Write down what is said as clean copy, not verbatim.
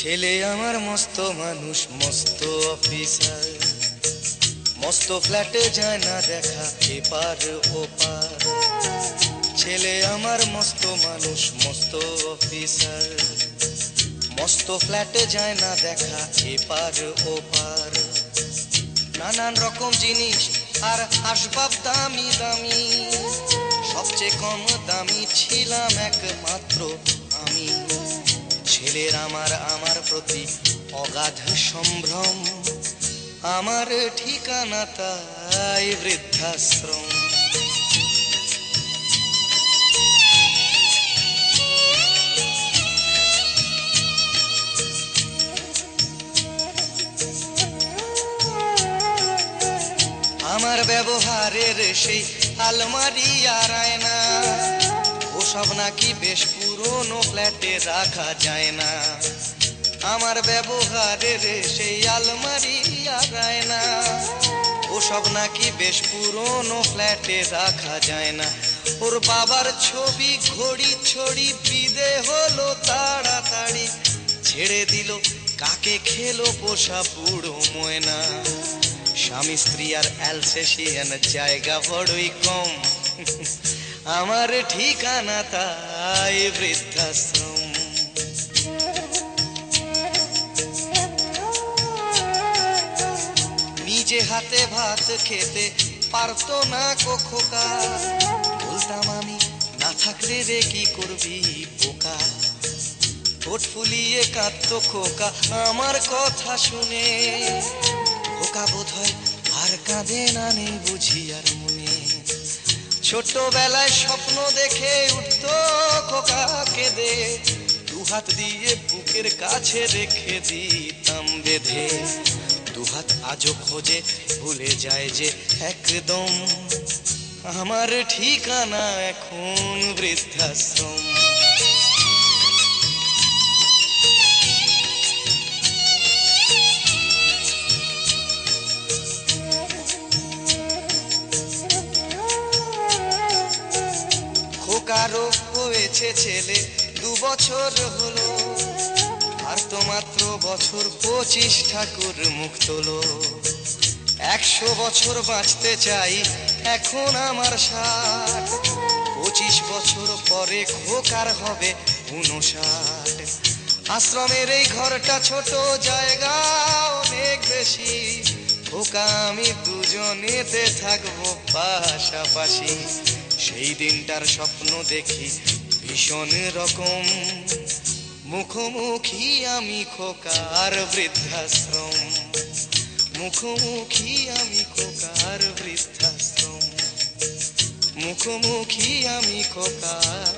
ছেলে আমার মস্ত মানুষ, মস্ত অফিসার, মস্ত ফ্ল্যাটে যায় না দেখা এপার ওপার। ছেলে আমার মস্ত মানুষ, মস্ত অফিসার, মস্ত ফ্ল্যাটে যায় না দেখা এপার ওপার। নানান রকম জিনিস আর আসবাব দামি দামি, সবচেয়ে কম দামি ছিলাম একমাত্র আমি। ছেলের আমার প্রতি অগাধ সম্ভ্রম, আমার ঠিকানা তাই বৃদ্ধাশ্রম। আমার ব্যবহারের সেই আলমারি আর আয়না, ওসব নাকি বেশ পুরনো ফ্ল্যাটে রাখা যায় না। আমার ব্যবহারের সেই আলমারি আর আয়না, ওসব নাকি বেশ পুরনো ফ্ল্যাটে রাখা যায় না। ওর বাবার ছবি ঘড়ি ছড়ি বিদে হলো তাড়াতাড়ি, ছেড়ে দিল কাকে খেলো পোষা বুড়ো ময়না। স্বামী স্ত্রী আর অ্যালসেশিয়ান জায়গা বড়ই কম, আমার ঠিকানা তাই বৃদ্ধাশ্রম। নিজে হাতে ভাত খেতে পারতো না খোকা, বলতাম আমি না থাকলে রে কি করবি বোকা। ঠোঁট ফুলিয়ে কাঁদতো খোকা আমার কথা শুনে, খোকা বোধ হয় আর কাঁদে না, নেই বুঝি আর মনে। ছোটবেলায় স্বপ্ন দেখে উঠতো খোকা কেঁদে, দুহাত দিয়ে বুকের কাছে রেখে দিতাম বেঁধে। দুহাত আজও খোঁজে ভুলে যায় যে একদম, আমার ঠিকানা এখন বৃদ্ধাশ্রম। খোকারও হয়েছে ছেলে 2 বছর হলো, আর তো মাত্র বছর 25 ঠাকুর মুখ তোলো। 100 বছর বাঁচতে চাই এখন আমার 60, 25 বছর পরে খোকার হবে 59। আশ্রমের এই ঘরটা ছোট, জায়গা অনেক বেশি, খোকা আমি দুজনেতে থাকবো পাশাপাশি। সেই দিনটার স্বপ্ন দেখি ভীষণ রকম, মুখোমুখি আমি খোকার বৃদ্ধাশ্রম। মুখোমুখি আমি খোকার বৃদ্ধাশ্রম, মুখোমুখি আমি খোকার